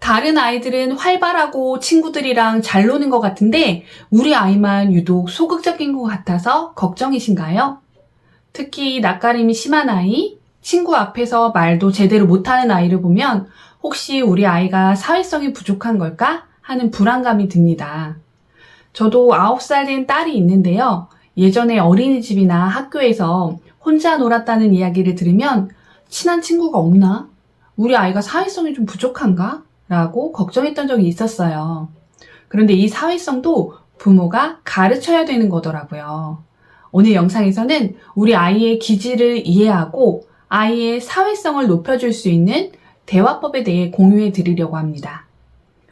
다른 아이들은 활발하고 친구들이랑 잘 노는 것 같은데 우리 아이만 유독 소극적인 것 같아서 걱정이신가요? 특히 낯가림이 심한 아이, 친구 앞에서 말도 제대로 못하는 아이를 보면 혹시 우리 아이가 사회성이 부족한 걸까 하는 불안감이 듭니다. 저도 9살 된 딸이 있는데요. 예전에 어린이집이나 학교에서 혼자 놀았다는 이야기를 들으면 친한 친구가 없나? 우리 아이가 사회성이 좀 부족한가? 라고 걱정했던 적이 있었어요. 그런데 이 사회성도 부모가 가르쳐야 되는 거더라고요. 오늘 영상에서는 우리 아이의 기질을 이해하고 아이의 사회성을 높여줄 수 있는 대화법에 대해 공유해 드리려고 합니다.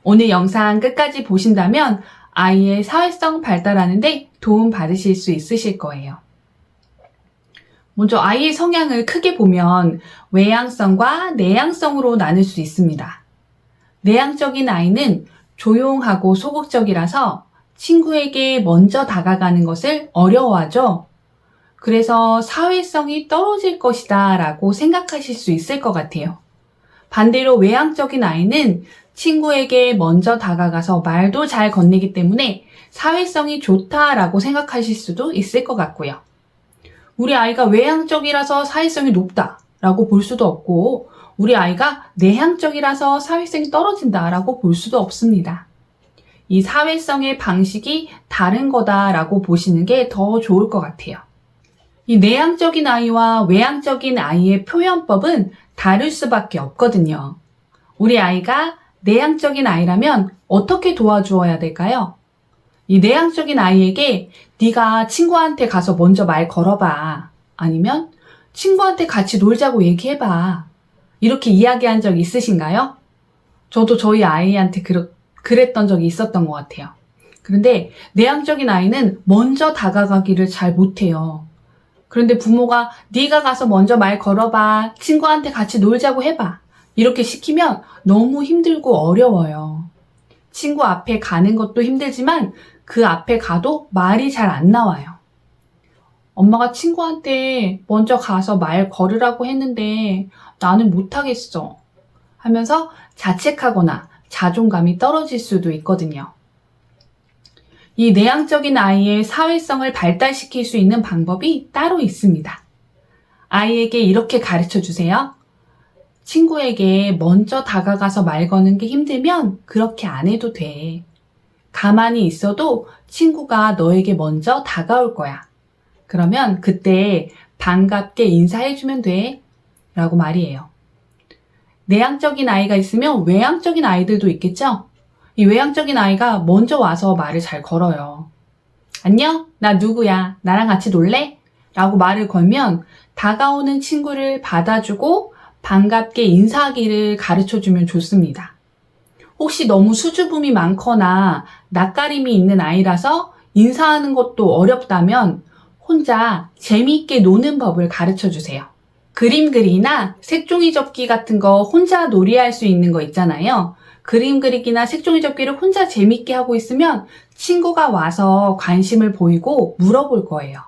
오늘 영상 끝까지 보신다면 아이의 사회성 발달하는데 도움 받으실 수 있으실 거예요. 먼저 아이의 성향을 크게 보면 외향성과 내향성으로 나눌 수 있습니다. 내향적인 아이는 조용하고 소극적이라서 친구에게 먼저 다가가는 것을 어려워하죠. 그래서 사회성이 떨어질 것이다 라고 생각하실 수 있을 것 같아요. 반대로 외향적인 아이는 친구에게 먼저 다가가서 말도 잘 건네기 때문에 사회성이 좋다라고 생각하실 수도 있을 것 같고요. 우리 아이가 외향적이라서 사회성이 높다라고 볼 수도 없고 우리 아이가 내향적이라서 사회성이 떨어진다라고 볼 수도 없습니다. 이 사회성의 방식이 다른 거다라고 보시는 게 더 좋을 것 같아요. 이 내향적인 아이와 외향적인 아이의 표현법은 다를 수밖에 없거든요. 우리 아이가 내향적인 아이라면 어떻게 도와주어야 될까요? 이 내향적인 아이에게 네가 친구한테 가서 먼저 말 걸어봐. 아니면 친구한테 같이 놀자고 얘기해봐. 이렇게 이야기한 적 있으신가요? 저도 저희 아이한테 그랬던 적이 있었던 것 같아요. 그런데 내향적인 아이는 먼저 다가가기를 잘 못해요. 그런데 부모가 네가 가서 먼저 말 걸어봐. 친구한테 같이 놀자고 해봐. 이렇게 시키면 너무 힘들고 어려워요. 친구 앞에 가는 것도 힘들지만 그 앞에 가도 말이 잘 안 나와요. 엄마가 친구한테 먼저 가서 말 걸으라고 했는데 나는 못하겠어 하면서 자책하거나 자존감이 떨어질 수도 있거든요. 이 내향적인 아이의 사회성을 발달시킬 수 있는 방법이 따로 있습니다. 아이에게 이렇게 가르쳐 주세요. 친구에게 먼저 다가가서 말 거는 게 힘들면 그렇게 안 해도 돼. 가만히 있어도 친구가 너에게 먼저 다가올 거야. 그러면 그때 반갑게 인사해주면 돼. 라고 말이에요. 내향적인 아이가 있으면 외향적인 아이들도 있겠죠? 이 외향적인 아이가 먼저 와서 말을 잘 걸어요. 안녕? 나 누구야? 나랑 같이 놀래? 라고 말을 걸면 다가오는 친구를 받아주고 반갑게 인사하기를 가르쳐주면 좋습니다. 혹시 너무 수줍음이 많거나 낯가림이 있는 아이라서 인사하는 것도 어렵다면 혼자 재미있게 노는 법을 가르쳐주세요. 그림 그리기나 색종이 접기 같은 거 혼자 놀이할 수 있는 거 있잖아요. 그림 그리기나 색종이 접기를 혼자 재밌게 하고 있으면 친구가 와서 관심을 보이고 물어볼 거예요.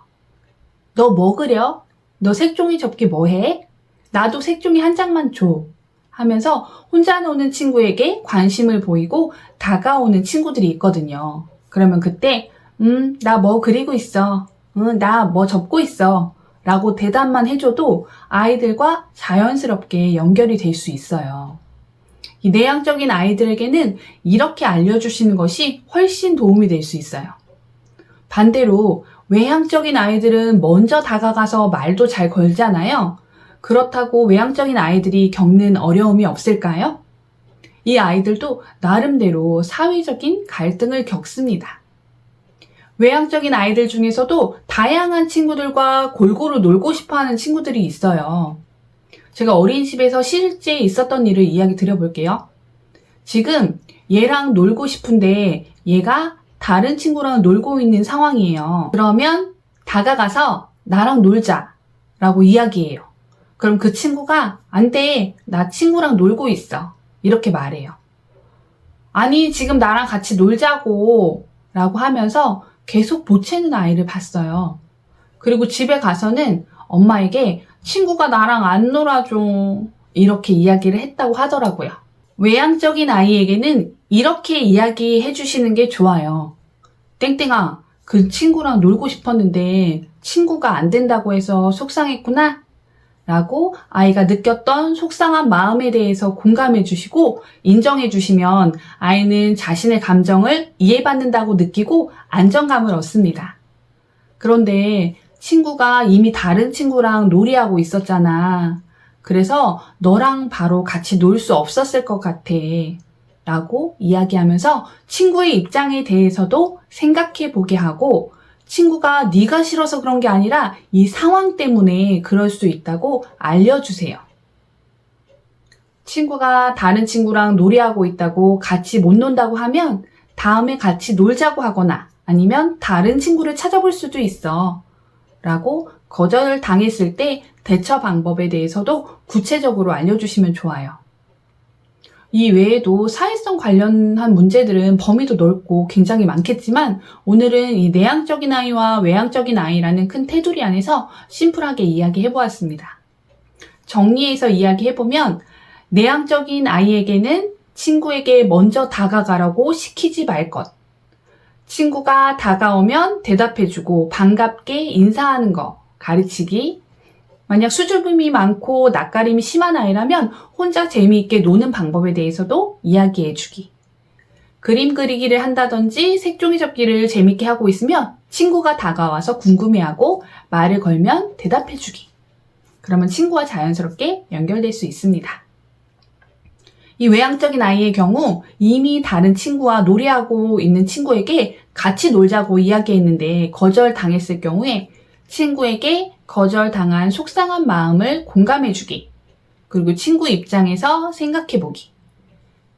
너 뭐 그려? 너 색종이 접기 뭐 해? 나도 색종이 한 장만 줘. 하면서 혼자 노는 친구에게 관심을 보이고 다가오는 친구들이 있거든요. 그러면 그때 나 뭐 그리고 있어. 나 뭐 접고 있어. 라고 대답만 해줘도 아이들과 자연스럽게 연결이 될 수 있어요. 이 내향적인 아이들에게는 이렇게 알려주시는 것이 훨씬 도움이 될 수 있어요. 반대로 외향적인 아이들은 먼저 다가가서 말도 잘 걸잖아요. 그렇다고 외향적인 아이들이 겪는 어려움이 없을까요? 이 아이들도 나름대로 사회적인 갈등을 겪습니다. 외향적인 아이들 중에서도 다양한 친구들과 골고루 놀고 싶어하는 친구들이 있어요. 제가 어린이집에서 실제 있었던 일을 이야기 드려볼게요. 지금 얘랑 놀고 싶은데 얘가 다른 친구랑 놀고 있는 상황이에요. 그러면 다가가서 나랑 놀자 라고 이야기해요. 그럼 그 친구가 안 돼, 나 친구랑 놀고 있어 이렇게 말해요. 아니 지금 나랑 같이 놀자고 라고 하면서 계속 보채는 아이를 봤어요. 그리고 집에 가서는 엄마에게 친구가 나랑 안 놀아줘 이렇게 이야기를 했다고 하더라고요. 외향적인 아이에게는 이렇게 이야기해 주시는 게 좋아요. 땡땡아, 그 친구랑 놀고 싶었는데 친구가 안 된다고 해서 속상했구나? 라고 아이가 느꼈던 속상한 마음에 대해서 공감해 주시고 인정해 주시면 아이는 자신의 감정을 이해받는다고 느끼고 안정감을 얻습니다. 그런데 친구가 이미 다른 친구랑 놀이하고 있었잖아. 그래서 너랑 바로 같이 놀 수 없었을 것 같아. 라고 이야기하면서 친구의 입장에 대해서도 생각해 보게 하고 친구가 네가 싫어서 그런 게 아니라 이 상황 때문에 그럴 수 있다고 알려주세요. 친구가 다른 친구랑 놀이하고 있다고 같이 못 논다고 하면 다음에 같이 놀자고 하거나 아니면 다른 친구를 찾아볼 수도 있어. 라고 거절 당했을 때 대처 방법에 대해서도 구체적으로 알려주시면 좋아요. 이 외에도 사회성 관련한 문제들은 범위도 넓고 굉장히 많겠지만 오늘은 이 내향적인 아이와 외향적인 아이라는 큰 테두리 안에서 심플하게 이야기해 보았습니다. 정리해서 이야기해 보면 내향적인 아이에게는 친구에게 먼저 다가가라고 시키지 말 것. 친구가 다가오면 대답해주고 반갑게 인사하는 거 가르치기. 만약 수줍음이 많고 낯가림이 심한 아이라면 혼자 재미있게 노는 방법에 대해서도 이야기해주기. 그림 그리기를 한다든지 색종이 접기를 재미있게 하고 있으면 친구가 다가와서 궁금해하고 말을 걸면 대답해주기. 그러면 친구와 자연스럽게 연결될 수 있습니다. 이 외향적인 아이의 경우 이미 다른 친구와 놀이하고 있는 친구에게 같이 놀자고 이야기했는데 거절당했을 경우에 친구에게 거절당한 속상한 마음을 공감해주기, 그리고 친구 입장에서 생각해보기,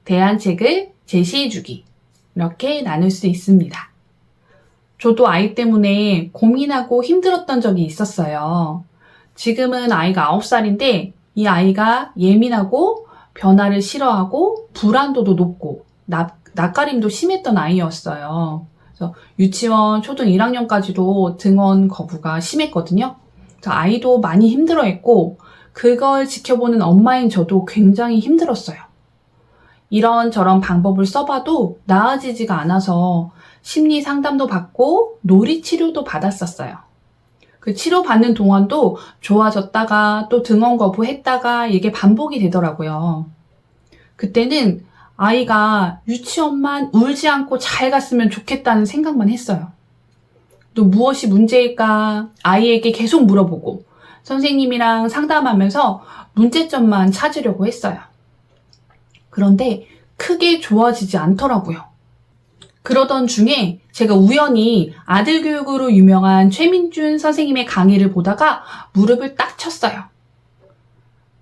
대안책을 제시해주기, 이렇게 나눌 수 있습니다. 저도 아이 때문에 고민하고 힘들었던 적이 있었어요. 지금은 아이가 9살인데 이 아이가 예민하고 변화를 싫어하고 불안도도 높고 낯가림도 심했던 아이였어요. 그래서 유치원 초등 1학년까지도 등원 거부가 심했거든요. 그래서 아이도 많이 힘들어했고 그걸 지켜보는 엄마인 저도 굉장히 힘들었어요. 이런저런 방법을 써봐도 나아지지가 않아서 심리 상담도 받고 놀이 치료도 받았었어요. 그 치료받는 동안도 좋아졌다가 또 등원 거부했다가 이게 반복이 되더라고요. 그때는 아이가 유치원만 울지 않고 잘 갔으면 좋겠다는 생각만 했어요. 또 무엇이 문제일까 아이에게 계속 물어보고 선생님이랑 상담하면서 문제점만 찾으려고 했어요. 그런데 크게 좋아지지 않더라고요. 그러던 중에 제가 우연히 아들 교육으로 유명한 최민준 선생님의 강의를 보다가 무릎을 딱 쳤어요.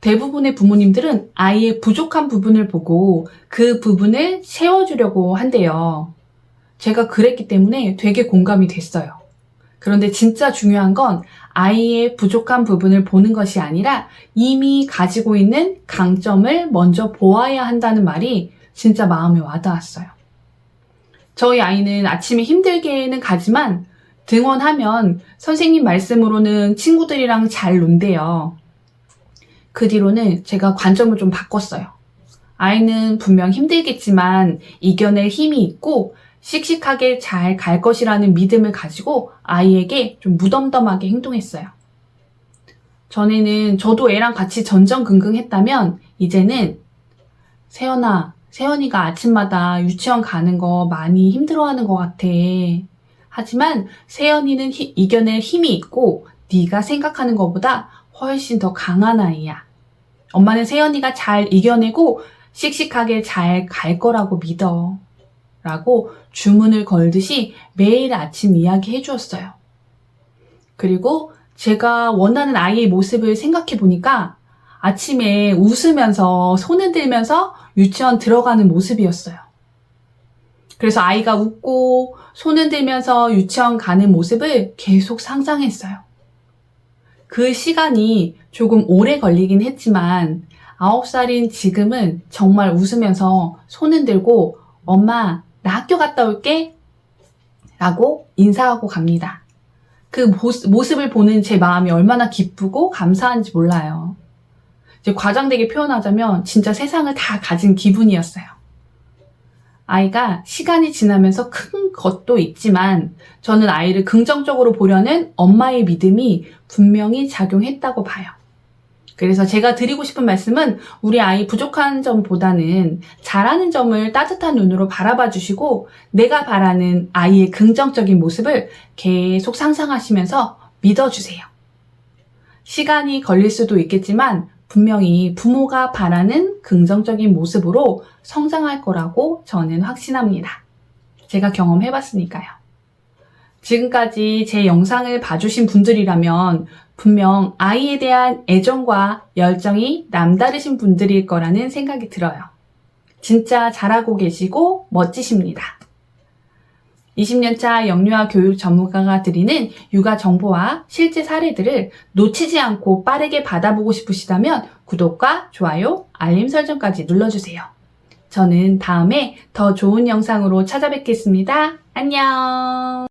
대부분의 부모님들은 아이의 부족한 부분을 보고 그 부분을 채워주려고 한대요. 제가 그랬기 때문에 되게 공감이 됐어요. 그런데 진짜 중요한 건 아이의 부족한 부분을 보는 것이 아니라 이미 가지고 있는 강점을 먼저 보아야 한다는 말이 진짜 마음에 와닿았어요. 저희 아이는 아침에 힘들게는 가지만 등원하면 선생님 말씀으로는 친구들이랑 잘 논대요. 그 뒤로는 제가 관점을 좀 바꿨어요. 아이는 분명 힘들겠지만 이겨낼 힘이 있고 씩씩하게 잘 갈 것이라는 믿음을 가지고 아이에게 좀 무덤덤하게 행동했어요. 전에는 저도 애랑 같이 전전긍긍했다면 이제는 세연아, 세연이가 아침마다 유치원 가는 거 많이 힘들어하는 것 같아. 하지만 세연이는 이겨낼 힘이 있고 네가 생각하는 것보다 훨씬 더 강한 아이야. 엄마는 세연이가 잘 이겨내고 씩씩하게 잘 갈 거라고 믿어. 라고 주문을 걸듯이 매일 아침 이야기해 주었어요. 그리고 제가 원하는 아이의 모습을 생각해 보니까 아침에 웃으면서 손 흔들면서 유치원 들어가는 모습이었어요. 그래서 아이가 웃고 손 흔들면서 유치원 가는 모습을 계속 상상했어요. 그 시간이 조금 오래 걸리긴 했지만 9살인 지금은 정말 웃으면서 손 흔들고 엄마 나 학교 갔다 올게 라고 인사하고 갑니다. 그 모습을 보는 제 마음이 얼마나 기쁘고 감사한지 몰라요. 이제 과장되게 표현하자면 진짜 세상을 다 가진 기분이었어요. 아이가 시간이 지나면서 큰 것도 있지만 저는 아이를 긍정적으로 보려는 엄마의 믿음이 분명히 작용했다고 봐요. 그래서 제가 드리고 싶은 말씀은 우리 아이 부족한 점보다는 잘하는 점을 따뜻한 눈으로 바라봐 주시고 내가 바라는 아이의 긍정적인 모습을 계속 상상하시면서 믿어주세요. 시간이 걸릴 수도 있겠지만 분명히 부모가 바라는 긍정적인 모습으로 성장할 거라고 저는 확신합니다. 제가 경험해봤으니까요. 지금까지 제 영상을 봐주신 분들이라면 분명 아이에 대한 애정과 열정이 남다르신 분들일 거라는 생각이 들어요. 진짜 잘하고 계시고 멋지십니다. 20년차 영유아 교육 전문가가 드리는 육아 정보와 실제 사례들을 놓치지 않고 빠르게 받아보고 싶으시다면 구독과 좋아요, 알림 설정까지 눌러주세요. 저는 다음에 더 좋은 영상으로 찾아뵙겠습니다. 안녕!